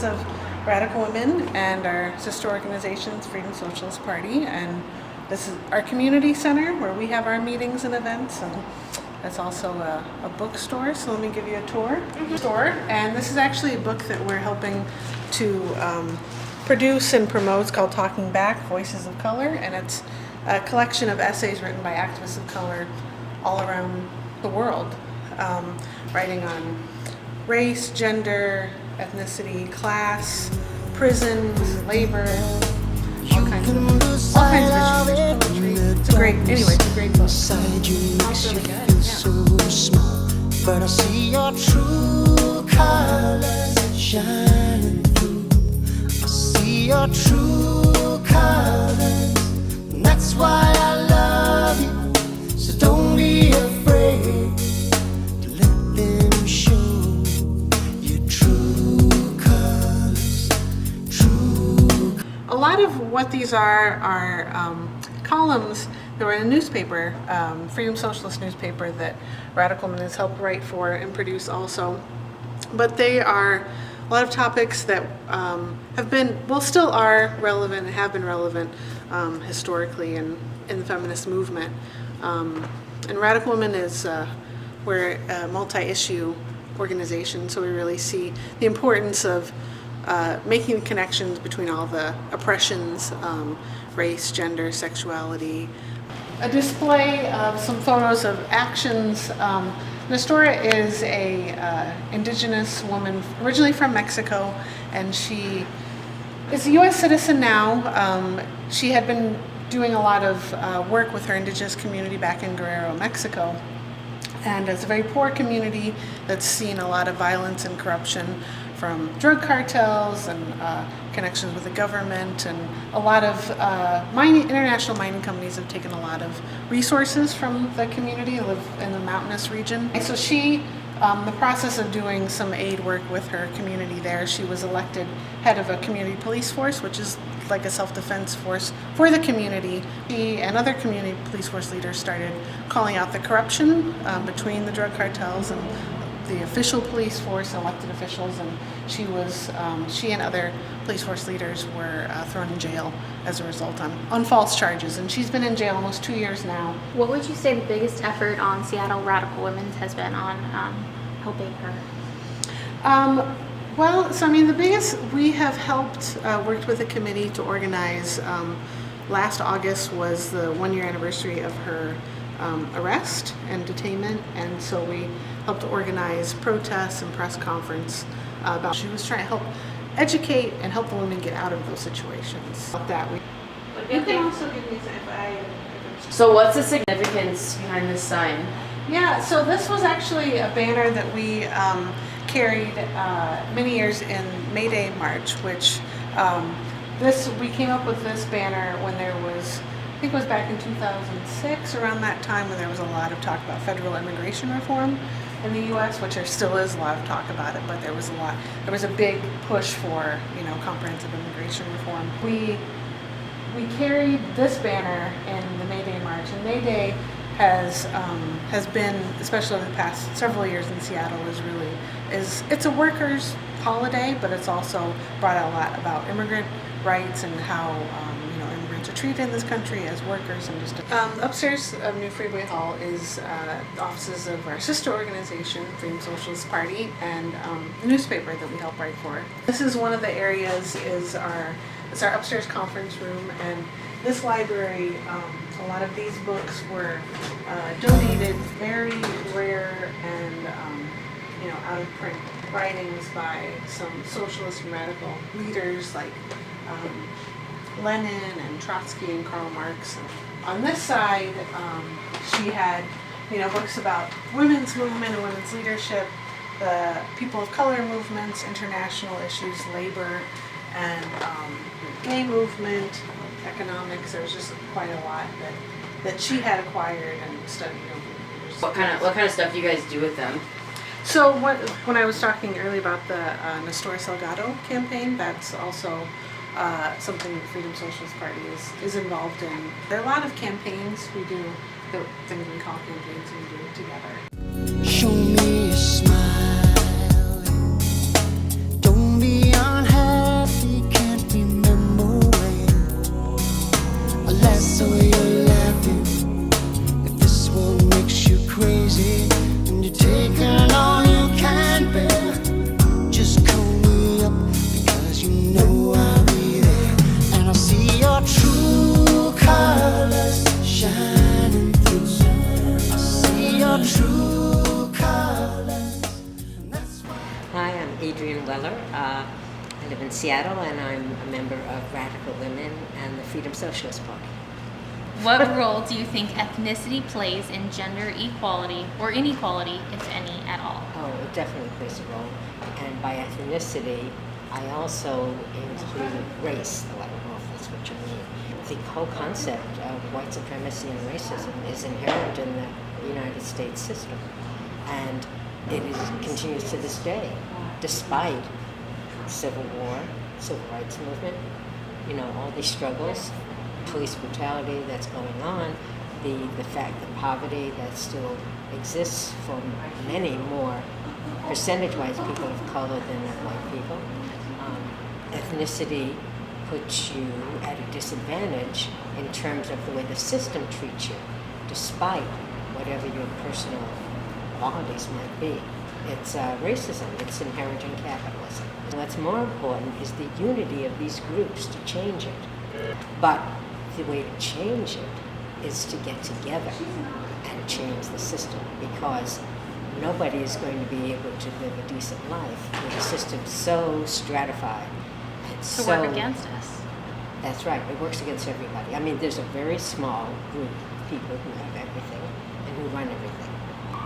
of Radical Women and our sister organizations, Freedom Socialist Party, and this is our community center where we have our meetings and events, and it's also a bookstore, so let me give you a tour. Store, and this is actually a book that we're helping to produce and promote. It's called Talking Back, Voices of Color, and it's a collection of essays written by activists of color all around the world, writing on race, gender, ethnicity, class, prisons, labor, all kinds of issues. Poetry. It's a great book. It's really good. But I see your true colors shining through. I see your true colors, and that's why I love you. So don't be afraid to let them show your true colors. A lot of what these are columns that were in a newspaper, Freedom Socialist newspaper that Radical Women has helped write for and produce also. But they are a lot of topics that have been, well, still are relevant and have been relevant historically in the feminist movement. And Radical Women is, we're a multi-issue organization, so we really see the importance of making connections between all the oppressions, race, gender, sexuality. A display of some photos of actions. Nestora is a indigenous woman originally from Mexico, and she is a U.S. citizen now. She had been doing a lot of work with her indigenous community back in Guerrero, Mexico. And it's a very poor community that's seen a lot of violence and corruption from drug cartels and connections with the government, and a lot of international mining companies have taken a lot of resources from the community, live in the mountainous region. And so she, the process of doing some aid work with her community there, she was elected head of a community police force, which is like a self-defense force for the community. She and other community police force leaders started calling out the corruption between the drug cartels and the official police force and elected officials, and she and other police force leaders were thrown in jail as a result on false charges, and she's been in jail almost 2 years now. What would you say the biggest effort on Seattle Radical Women's has been on helping her? Well, so I mean, the biggest, we have helped, worked with a committee to organize, last August was the 1-year anniversary of her arrest and detainment, and so we helped organize protests and press conference about, she was trying to help educate and help the women get out of those situations. That we, you can also give me So what's the significance behind this sign? Yeah, so this was actually a banner that we carried many years in May Day March, which we came up with this banner when there was, I think it was back in 2006, around that time, when there was a lot of talk about federal immigration reform in the U.S., which there still is a lot of talk about it, but there was a big push for, comprehensive immigration reform. We carried this banner in the May Day March, and May Day has been, especially over the past several years in Seattle, it's a workers' holiday, but it's also brought out a lot about immigrant rights and how immigrants are treated in this country as workers, and just upstairs of New Freeway Hall is the offices of our sister organization, Freedom Socialist Party, and the newspaper that we help write for. This is one of the areas, it's our upstairs conference room, and this library, a lot of these books were donated, very rare and out of print writings by some socialist and radical leaders like Lenin and Trotsky and Karl Marx. On this side, she had, books about women's movement and women's leadership, the people of color movements, international issues, labor, and gay movement, economics. There was just quite a lot that she had acquired and studied over the years. What kind of stuff do you guys do with them? So when I was talking earlier about the Nestora Salgado campaign, that's also something the Freedom Socialist Party is involved in. There are a lot of campaigns we do, the things we call campaigns, and we do it together. Show me a smile. Don't be unhappy. know I'll be there, and I'll see your true colors shining through. I'll see your true colors. That's why. Hi, I'm Adrienne Weller. I live in Seattle, and I'm a member of Radical Women and the Freedom Socialist Party. What role do you think ethnicity plays in gender equality or inequality, if any, at all? Oh, it definitely plays a role. And by ethnicity, I also include race, though I don't know if that's what you mean. The whole concept of white supremacy and racism is inherent in the United States system. And continues to this day, despite Civil War, Civil Rights Movement, all these struggles, police brutality that's going on, the fact that poverty that still exists for many more percentage-wise people of color than white people. Ethnicity puts you at a disadvantage in terms of the way the system treats you, despite whatever your personal qualities might be. It's racism. It's inherent in capitalism. What's more important is the unity of these groups to change it. But the way to change it is to get together and change the system, because nobody is going to be able to live a decent life with a system so stratified and To so work against us. That's right. It works against everybody. I mean, there's a very small group of people who have everything and who run everything.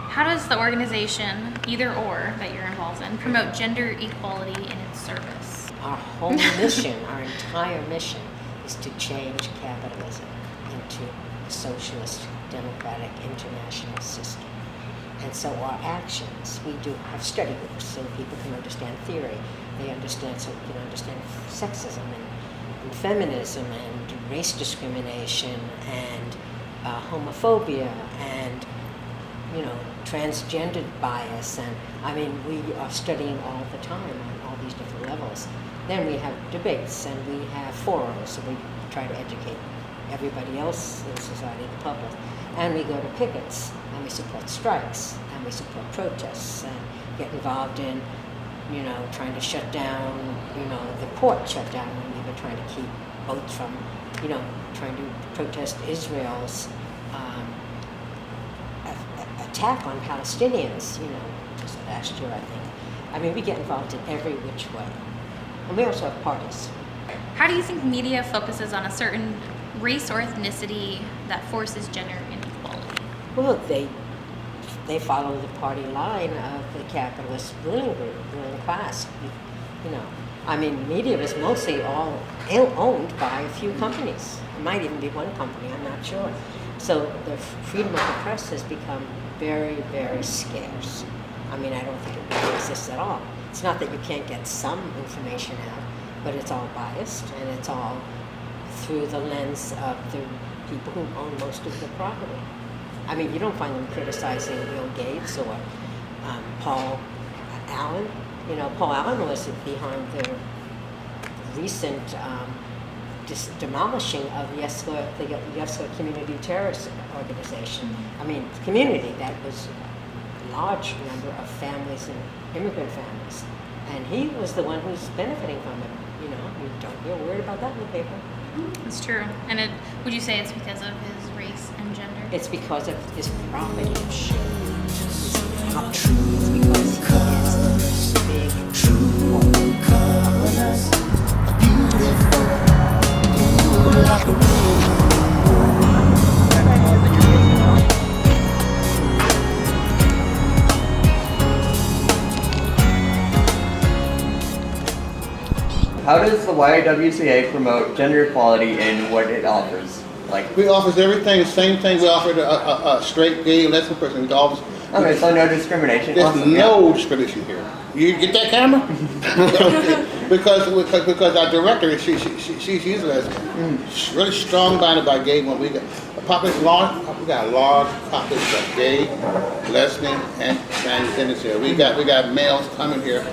How does the organization, either or, that you're involved in, promote gender equality in its service? Our whole mission, our entire mission, is to change capitalism into a socialist, democratic, international system. And so our actions, we do have study groups so people can understand theory. They understand, so we can understand sexism and feminism and race discrimination and homophobia and transgender bias, and I mean, we are studying all the time on all these different levels. Then we have debates and we have forums, so we try to educate everybody else in society, the public. And we go to pickets, and we support strikes, and we support protests, and get involved in, trying to shut down, the port shut down when we were trying to keep boats from, trying to protest Israel's attack on Palestinians, just last year, I think. I mean, we get involved in every which way. And we also have parties. How do you think media focuses on a certain race or ethnicity that forces gender inequality? Well, they follow the party line of the capitalist ruling class. I mean, media is mostly all owned by a few companies. It might even be one company, I'm not sure. So the freedom of the press has become very, very scarce. I mean, I don't think it really exists at all. It's not that you can't get some information out, but it's all biased, and it's all through the lens of the people who own most of the property. I mean, you don't find them criticizing Bill Gates or Paul Allen. Paul Allen was behind the recent demolishing of the Yesler Community Terrorist Organization. I mean, community that was a large number of families and immigrant families. And he was the one who's benefiting from it. You don't hear a word about that in the paper. It's true. And would you say it's because of his race and gender? It's because of his property. It's because he is big, true colors, beautiful, like a How does the YWCA promote gender equality in what it offers? We offer everything, the same thing we offer a straight, gay, lesbian person. We offer. Okay, so no discrimination. There's Awesome. no discrimination here. You get that camera? because our director, she's a lesbian. She's really strong minded by gay women. We got a population we got a large population of gay, lesbian, and transgenders here. We got males coming here.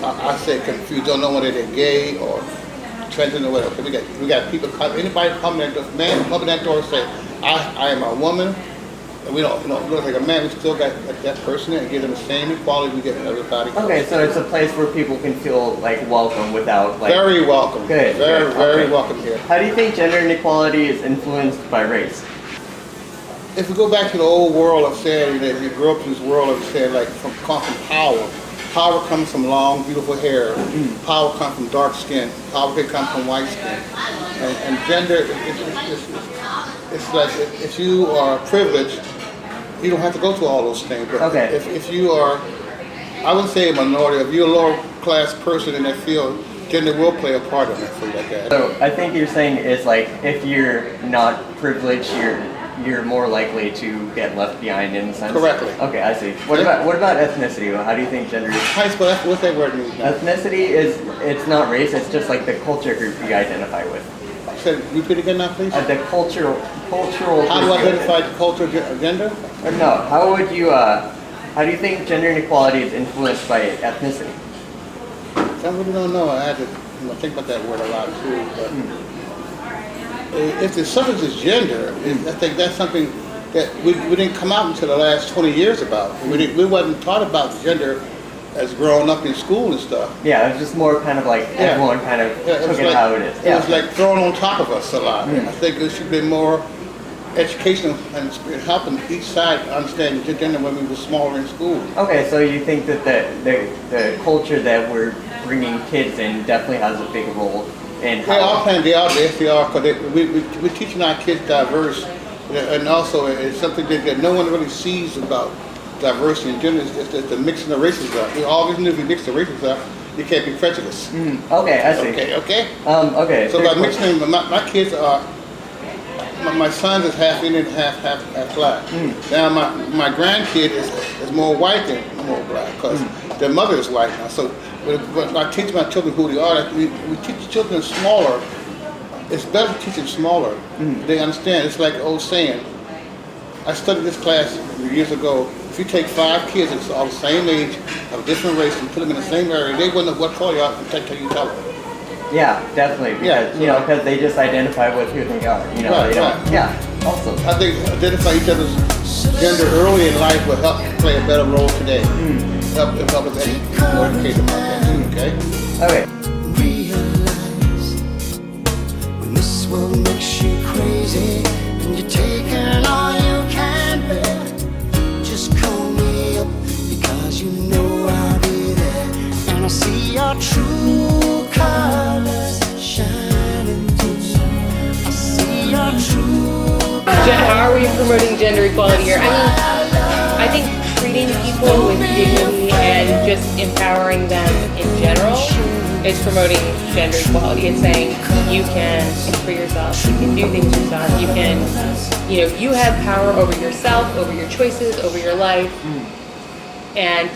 I say confused, don't know whether they're gay or transgender or whatever. We got people come. Anybody come there, man come in that door and say, I am a woman. And we don't, look like a man, we still got that person there and give them the same equality we get in everybody. Okay, so it's a place where people can feel like welcome without like. Very welcome. Good. Very, good, very okay. welcome here. How do you think gender inequality is influenced by race? If we go back to the old world of saying that you grew up in this world of saying like come from power. Power comes from long, beautiful hair. Power comes from dark skin. Power can come from white skin. And gender, it's like if you are privileged, you don't have to go through all those things. But Okay. if you are, I wouldn't say a minority, if you're a lower class person in that field, gender will play a part in that for you like that. So I think you're saying is like if you're not privileged, you're more likely to get left behind in a sense. Correctly. Okay, I see. What about ethnicity? How do you think gender? High school, what's that word mean? Ethnicity it's not race. It's just like the culture group you identify with. Say, repeat again now, please. The cultural. How do you identify the culture of gender? Or no. How would you? How do you think gender inequality is influenced by ethnicity? I really don't know. I had to think about that word a lot too. But if the subject is gender, I think that's something that we didn't come out until the last 20 years about. We wasn't taught about gender as growing up in school and stuff. Yeah, it was just more kind of like everyone kind of took it how it is. It was like thrown on top of us a lot. I think there should be more educational and helping each side understand gender when we were smaller in school. Okay, so you think that the culture that we're bringing kids in definitely has a big role in They all how. playing, they are, because we're teaching our kids diverse, and also it's something that no one really sees about diversity and gender, is just the mixing the races up. We always knew if we mix the races up, you can't be prejudiced. Okay, I see. Okay? Okay. So by mixing them, my kids are, my son is half Indian, half black. Now my grandkid is more white than more black, because their mother is white now. So when I teach my children who they are, we teach children smaller. It's better to teach them smaller. They understand. It's like the old saying. I studied this class years ago. If you take 5 kids that's all the same age, of different race, and put them in the same area, they wouldn't know what color you are until you tell them. Yeah, definitely. Because, Yeah, because they just identify with who they are. They don't. Right. Yeah. Awesome. I think identify each other's gender early in life will help play a better role today. Help us more educate about that too, okay? Okay. Realize when this world makes you crazy and you're taking all you can bear, just call me up because you know I'll be there, and I'll see your true colors shining through. I see your true How are we promoting gender equality here? I think treating people with dignity and just empowering them in general is promoting gender equality. It's saying you can speak for yourself, you can do things yourself, you can, you have power over yourself, over your choices, over your life, and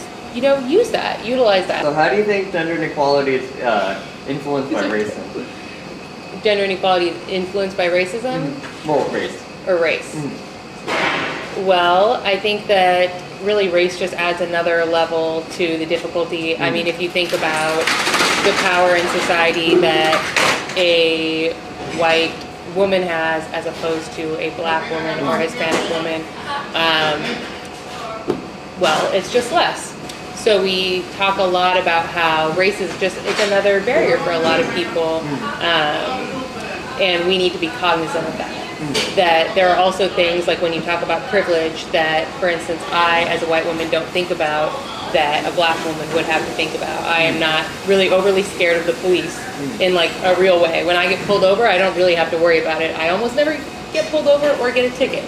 use that, utilize that. So how do you think gender inequality is influenced by racism? Gender inequality is influenced by racism Well, race. or race? Well, I think that really race just adds another level to the difficulty. I mean, if you think about the power in society that a white woman has as opposed to a black woman or Hispanic woman, well, it's just less. So we talk a lot about how race is it's another barrier for a lot of people, and we need to be cognizant of that. That there are also things like when you talk about privilege that, for instance, I as a white woman don't think about that a black woman would have to think about. I am not really overly scared of the police in like a real way. When I get pulled over, I don't really have to worry about it. I almost never get pulled over or get a ticket.